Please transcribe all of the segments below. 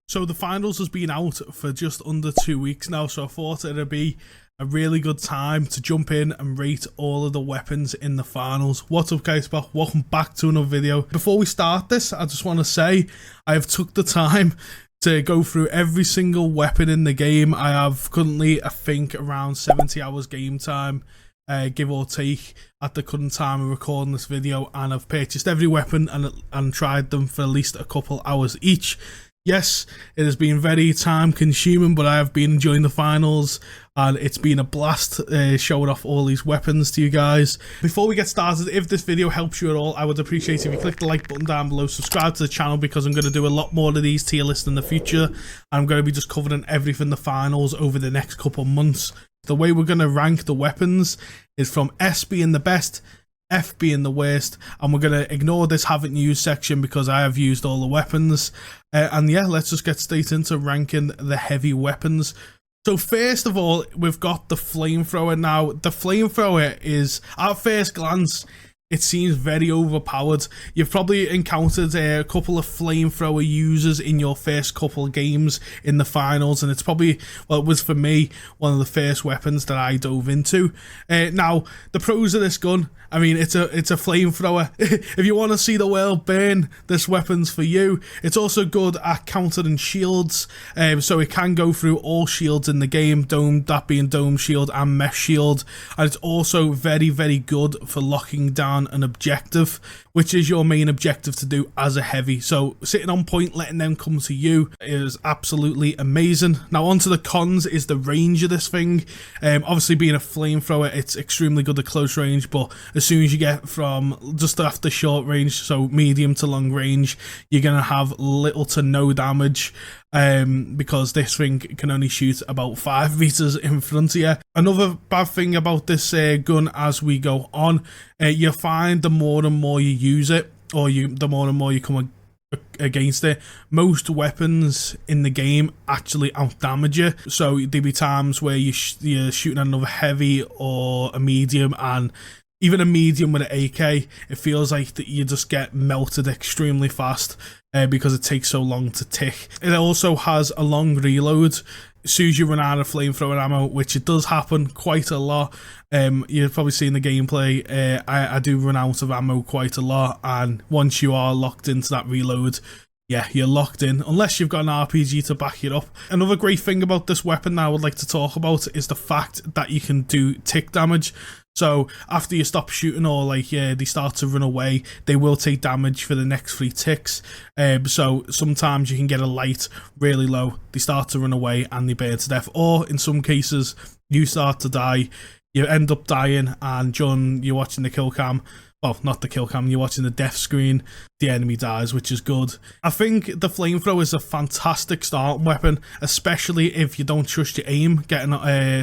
So the finals has been out for just under 2 weeks now, so I thought it'd be a really good time to jump in and rate all of the weapons in the finals. What's up guys, welcome back to another video. Before we start this, I just want to say I have took the time to go through every single weapon in the game. I have currently, I think, around 70 hours game time, give or take, at the current time of recording this video, and I've purchased every weapon and tried them for at least a couple hours each. Yes, it has been very time consuming, but I have been enjoying the finals and it's been a blast showing off all these weapons to you guys. Before we get started, if this video helps you at all, I would appreciate if you click the like button down below, subscribe to the channel because I'm going to do a lot more of these tier lists in the future. I'm going to be just covering everything the finals over the next couple of months. The way we're going to rank the weapons is from S being the best, F being the worst, and we're going to ignore this haven't used section because I have used all the weapons. And yeah, let's just get straight into ranking the heavy weapons. So first of all, we've got the flamethrower. Now the flamethrower is, at first glance, it seems very overpowered. You've probably encountered a couple of flamethrower users in your first couple of games in the finals, and it's probably, well, it was for me, one of the first weapons that I dove into. Now, the pros of this gun, I mean, it's a flamethrower. If you want to see the world burn, this weapon's for you. It's also good at countering shields, so it can go through all shields in the game, that being dome shield and mesh shield, and it's also very, very good for locking down an objective, which is your main objective to do as a heavy. So sitting on point, letting them come to you is absolutely amazing. Now onto the cons is the range of this thing. Obviously being a flamethrower, it's extremely good at close range, but as soon as you get from just after short range, so medium to long range, you're gonna have little to no damage, because this thing can only shoot about 5 meters in front of you. Another bad thing about this gun as we go on, you find the more and more you use it, or the more and more you come against it, most weapons in the game actually out damage you. So there'll be times where you're shooting at another heavy or a medium, and even a medium with an AK, it feels like that you just get melted extremely fast because it takes so long to tick. It also has a long reload as soon as you run out of flamethrower ammo, which it does happen quite a lot. You've probably seen the gameplay. I do run out of ammo quite a lot, and once you are locked into that reload, yeah, you're locked in, unless you've got an RPG to back it up. Another great thing about this weapon that I would like to talk about is the fact that you can do tick damage. So after you stop shooting, or like they start to run away, they will take damage for the next 3 ticks. So sometimes you can get a light really low, they start to run away and they burn to death, or in some cases you start to die, you end up dying, and John, you're watching the kill cam, well, not the kill cam, you're watching the death screen, the enemy dies, which is good. I think the flamethrower is a fantastic starting weapon, especially if you don't trust your aim,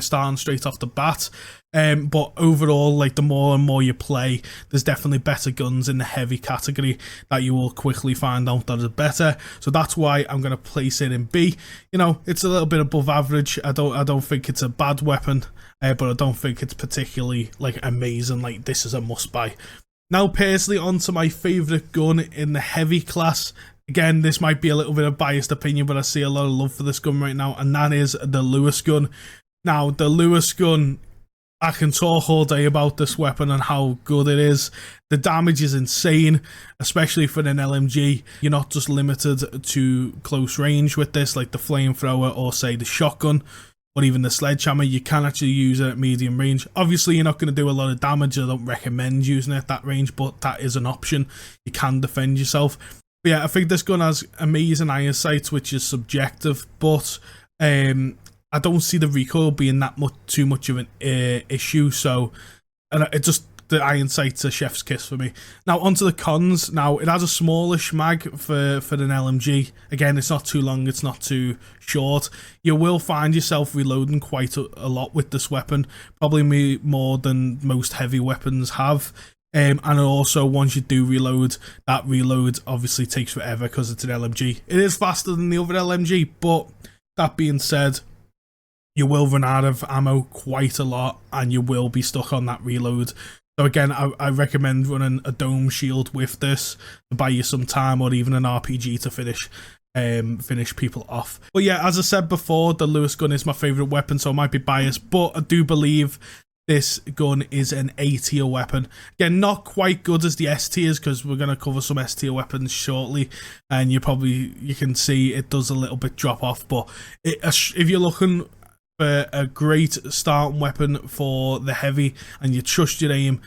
starting straight off the bat. But overall, like, the more and more you play, there's definitely better guns in the heavy category that you will quickly find out that are better. So that's why I'm going to place it in B. You know, it's a little bit above average. I don't think it's a bad weapon, but I don't think it's particularly, like, amazing. Like, this is a must buy. Now, personally, onto my favourite gun in the heavy class. Again, this might be a little bit of biased opinion, but I see a lot of love for this gun right now, and that is the Lewis gun. Now, the Lewis gun, I can talk all day about this weapon and how good it is. The damage is insane, especially for an LMG. You're not just limited to close range with this, like the flamethrower or say the shotgun, or even the sledgehammer. You can actually use it at medium range. Obviously, you're not going to do a lot of damage. I don't recommend using it at that range, but that is an option. You can defend yourself. But yeah, I think this gun has amazing iron sights, which is subjective, but I don't see the recoil being that too much of an issue. So, and it just, the iron sight's a chef's kiss for me. Now onto the cons. Now it has a smallish mag for an LMG. Again, it's not too long, it's not too short. You will find yourself reloading quite a lot with this weapon, probably more than most heavy weapons have. And also, once you do reload, that reload obviously takes forever because it's an LMG. It is faster than the other LMG, but that being said, you will run out of ammo quite a lot and you will be stuck on that reload. So again, I recommend running a dome shield with this to buy you some time, or even an RPG to finish. finish people off. But yeah, as I said before, the Lewis gun is my favorite weapon, so I might be biased, but I do believe this gun is an A tier weapon. Again, not quite good as the S tiers, because we're going to cover some S tier weapons shortly, and you can see it does a little bit drop off. But if you're looking for a great starting weapon for the heavy and you trust your aim,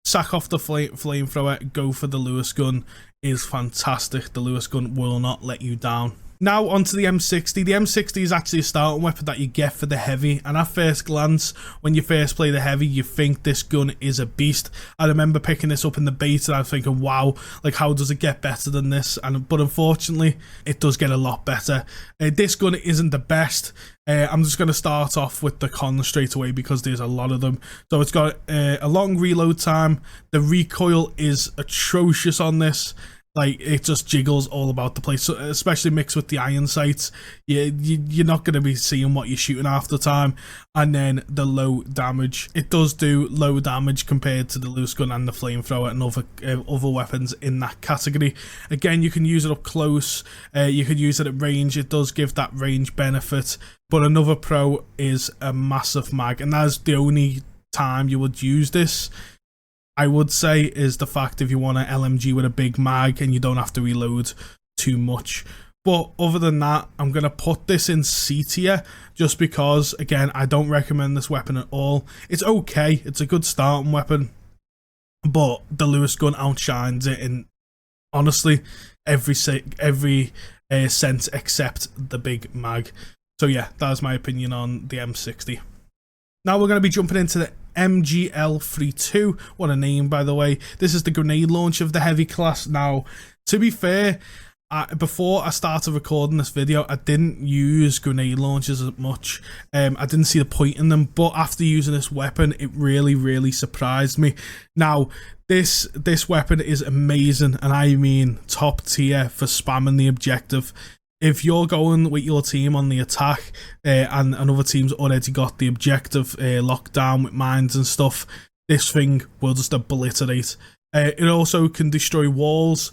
sack off the flamethrower, go for the Lewis gun. Is fantastic. The Lewis gun will not let you down. Now onto the M60. The M60 is actually a starting weapon that you get for the heavy, and at first glance, when you first play the heavy, you think this gun is a beast. I remember picking this up in the beta and I was thinking, wow, like how does it get better than this? But unfortunately, it does get a lot better. This gun isn't the best. I'm just going to start off with the cons straight away because there's a lot of them. So it's got a long reload time. The recoil is atrocious on this. Like, it just jiggles all about the place, so especially mixed with the iron sights. You're not going to be seeing what you're shooting half the time. And then the low damage. It does do low damage compared to the Lewis gun and the flamethrower and other weapons in that category. Again, you can use it up close. You could use it at range. It does give that range benefit. But another pro is a massive mag, and that's the only time you would use this, I would say, is the fact if you want an LMG with a big mag and you don't have to reload too much. But other than that, I'm going to put this in C tier just because, again, I don't recommend this weapon at all. It's okay. It's a good starting weapon. But the Lewis gun outshines it in, honestly, every sense except the big mag. So yeah, that's my opinion on the M60. Now we're going to be jumping into the MGL32. What a name, by the way. This is the grenade launcher of the heavy class. Now, to be fair, before I started recording this video, I didn't use grenade launchers as much. I didn't see the point in them, but after using this weapon, it really surprised me. Now, this weapon is amazing, and I mean top tier for spamming the objective. If you're going with your team on the attack and another team's already got the objective locked down with mines and stuff, this thing will just obliterate. It also can destroy walls,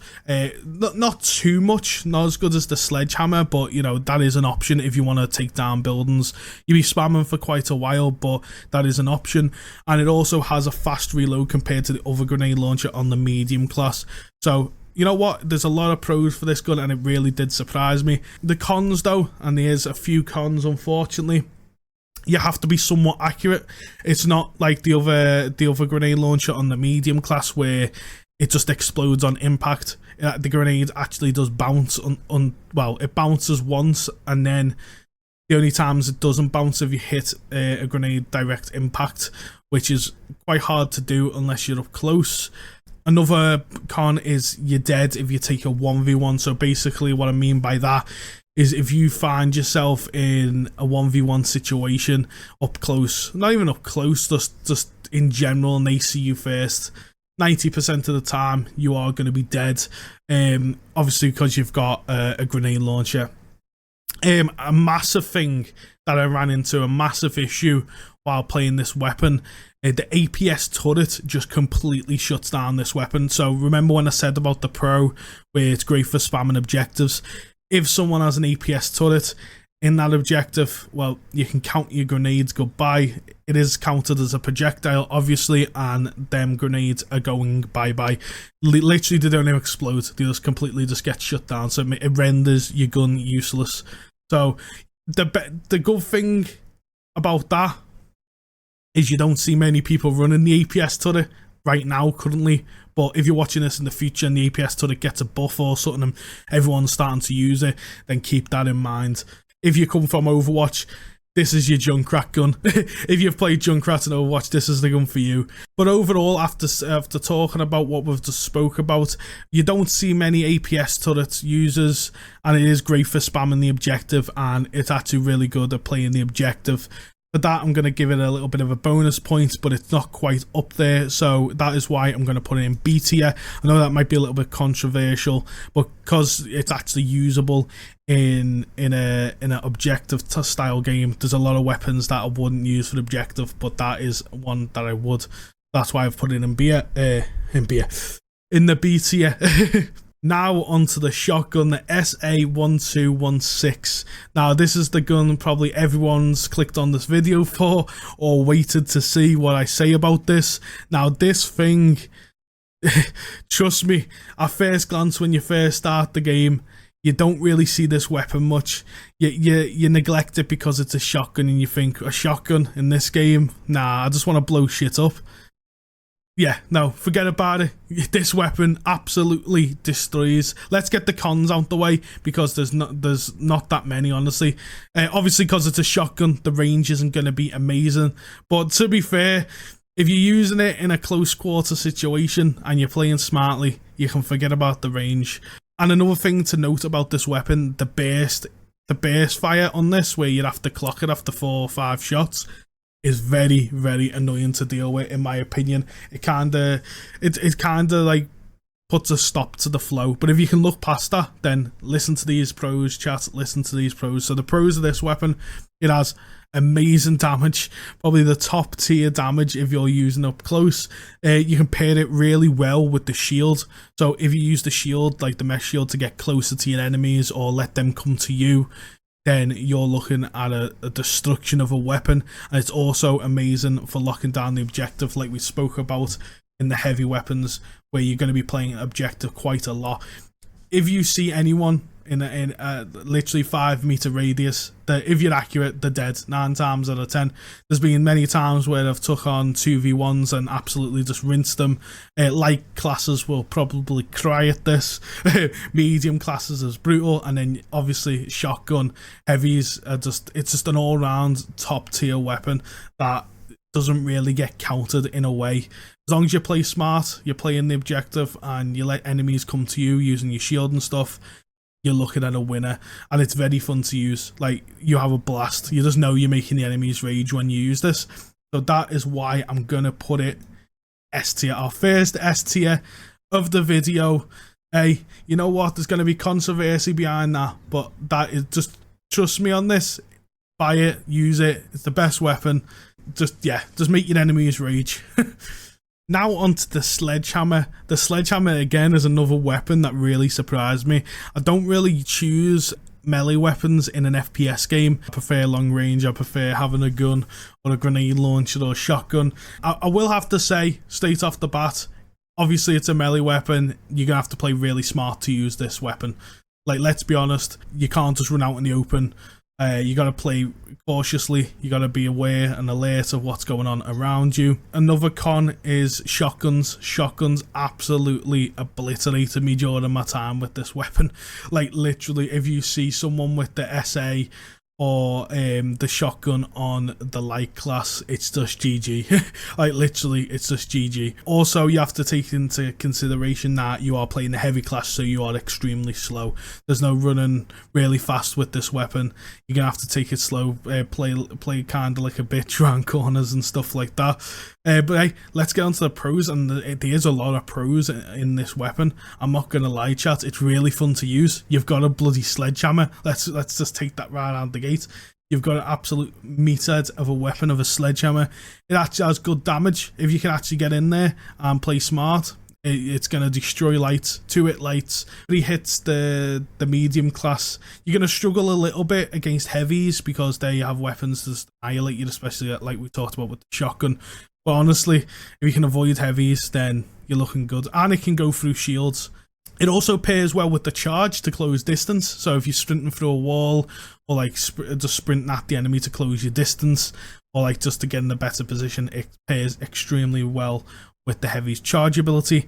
not too much, not as good as the sledgehammer, but you know, that is an option if you want to take down buildings. You'll be spamming for quite a while, but that is an option. And it also has a fast reload compared to the other grenade launcher on the medium class. So you know what, there's a lot of pros for this gun, and it really did surprise me. The cons though, and there's a few cons unfortunately, you have to be somewhat accurate. It's not like the other grenade launcher on the medium class where it just explodes on impact. The grenade actually does bounce well, it bounces once, and then the only times it doesn't bounce if you hit a grenade direct impact, which is quite hard to do unless you're up close. Another con is you're dead if you take a 1v1. So basically what I mean by that is if you find yourself in a 1v1 situation up close, not even up close, just in general, and they see you first, 90% of the time you are going to be dead. Obviously because you've got a grenade launcher. A massive thing that I ran into, a massive issue while playing this weapon, the APS turret just completely shuts down this weapon. So remember when I said about the pro, where it's great for spamming objectives? If someone has an APS turret in that objective, well, you can count your grenades goodbye. It is counted as a projectile, obviously, and them grenades are going bye-bye. Literally, they don't even explode. They just completely just get shut down. So it renders your gun useless. So the good thing about that is you don't see many people running the APS turret right now, currently. But if you're watching this in the future and the APS turret gets a buff or something and everyone's starting to use it, then keep that in mind. If you come from Overwatch, this is your Junkrat gun. If you've played Junkrat in Overwatch, this is the gun for you. But overall, after talking about what we've just spoke about, you don't see many APS turret users, and it is great for spamming the objective, and it's actually really good at playing the objective. For that, I'm going to give it a little bit of a bonus point, but it's not quite up there, so that is why I'm going to put it in B tier. I know that might be a little bit controversial, but because it's actually usable in an objective style game, there's a lot of weapons that I wouldn't use for the objective, but that is one that I would. That's why I've put it in the B tier. Now onto the shotgun, the SA1216. Now this is the gun probably everyone's clicked on this video for or waited to see what I say about this. Now this thing, trust me, at first glance when you first start the game, you don't really see this weapon much. You neglect it because it's a shotgun and you think, a shotgun in this game? Nah, I just want to blow shit up. Yeah, no, forget about it. This weapon absolutely destroys. Let's get the cons out the way because there's not that many, honestly. Obviously, because it's a shotgun, the range isn't going to be amazing. But to be fair, if you're using it in a close quarter situation and you're playing smartly, you can forget about the range. And another thing to note about this weapon, the burst fire on this, where you'd have to clock it after 4 or 5 shots, is very, very annoying to deal with, in my opinion. It kinda like puts a stop to the flow. But if you can look past that, then listen to these pros, chat, listen to these pros. So the pros of this weapon, it has amazing damage, probably the top tier damage if you're using up close. You can pair it really well with the shield. So if you use the shield, like the mesh shield, to get closer to your enemies or let them come to you, then you're looking at a destruction of a weapon. And it's also amazing for locking down the objective, like we spoke about in the heavy weapons, where you're going to be playing objective quite a lot. If you see anyone in a literally 5 meter radius, that if you're accurate, they're dead 9 times out of 10. There's been many times where I've took on 2v1s and absolutely just rinsed them. Light classes will probably cry at this. Medium classes is brutal, and then obviously shotgun. Heavies are it's just an all-round top tier weapon that doesn't really get countered in a way. As long as you play smart, you're playing the objective and you let enemies come to you using your shield and stuff, you're looking at a winner. And it's very fun to use. Like, you have a blast. You just know you're making the enemies rage when you use this. So that is why I'm gonna put it S tier. Our first S tier of the video. Hey, you know what, there's gonna be controversy behind that, but that is just, trust me on this, buy it, use it, it's the best weapon. Just make your enemies rage. Now onto the sledgehammer. The sledgehammer again is another weapon that really surprised me. I don't really choose melee weapons in an FPS game. I prefer long range. I prefer having a gun or a grenade launcher or a shotgun. I will have to say, straight off the bat, obviously it's a melee weapon. You're gonna have to play really smart to use this weapon. Like, let's be honest, you can't just run out in the open. You gotta play cautiously, you gotta be aware and alert of what's going on around you. Another con is shotguns. Shotguns absolutely obliterated me during my time with this weapon. Like, literally, if you see someone with the SA or the shotgun on the light class, it's just GG. Like, literally, it's just GG. Also, you have to take into consideration that you are playing the heavy class, so you are extremely slow. There's no running really fast with this weapon. You're gonna have to take it slow, play kind of like a bitch around corners and stuff like that. But hey, let's get on to the pros, and there is a lot of pros in this weapon. I'm not gonna lie, chat, it's really fun to use. You've got a bloody sledgehammer. Let's just take that right out the gate. You've got an absolute meathead of a weapon, of a sledgehammer. It actually has good damage. If you can actually get in there and play smart, it's going to destroy lights, 2-hit lights. But he hits the medium class. You're going to struggle a little bit against heavies because they have weapons to annihilate you, especially like we talked about with the shotgun. But honestly, if you can avoid heavies, then you're looking good. And it can go through shields. It also pairs well with the charge to close distance. So if you're sprinting through a wall, or like just sprinting at the enemy to close your distance, or like just to get in a better position, it pairs extremely well with the heavy's charge ability.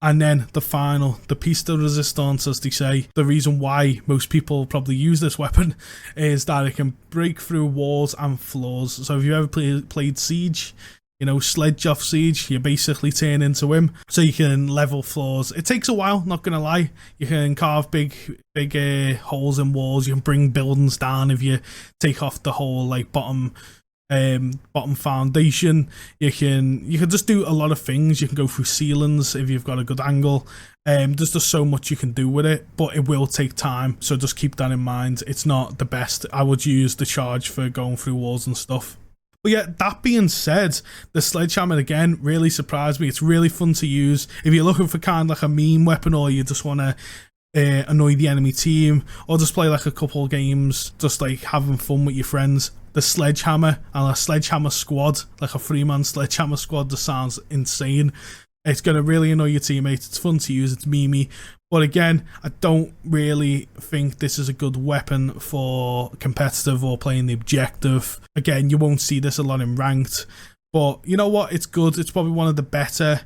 And then the piece de resistance, as they say, the reason why most people probably use this weapon is that it can break through walls and floors. So if you ever played Siege, you know, Sledge off Siege, you basically turn into him, so you can level floors. It takes a while, not gonna lie. You can carve big holes in walls. You can bring buildings down if you take off the whole like bottom foundation. You can just do a lot of things. You can go through ceilings if you've got a good angle. There's just so much you can do with it, but it will take time, so just keep that in mind. It's not the best. I would use the charge for going through walls and stuff. But But yeah, that being said, the sledgehammer again really surprised me. It's really fun to use if you're looking for kind of like a meme weapon, or you just want to annoy the enemy team, or just play like a couple of games just like having fun with your friends. The sledgehammer and a sledgehammer squad, like a 3-man sledgehammer squad, just sounds insane. It's going to really annoy your teammates. It's fun to use. It's memey. But again, I don't really think this is a good weapon for competitive or playing the objective. Again, you won't see this a lot in ranked. But you know what? It's good. It's probably one of the better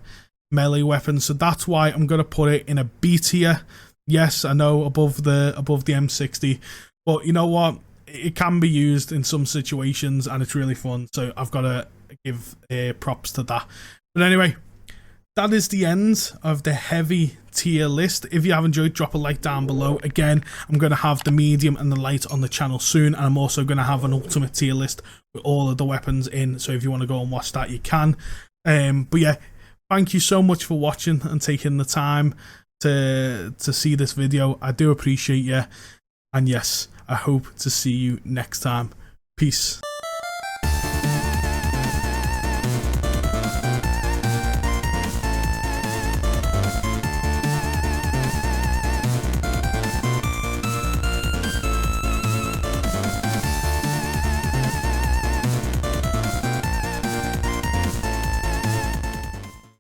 melee weapons. So that's why I'm going to put it in a B tier. Yes, I know, above the M60. But you know what? It can be used in some situations and it's really fun. So I've got to give props to that. But anyway, that is the end of the heavy tier list. If you have enjoyed, drop a like down below. Again, I'm going to have the medium and the light on the channel soon, and I'm also going to have an ultimate tier list with all of the weapons in, so if you want to go and watch that, you can. But yeah, thank you so much for watching and taking the time to see this video. I do appreciate you, and yes, I hope to see you next time. Peace.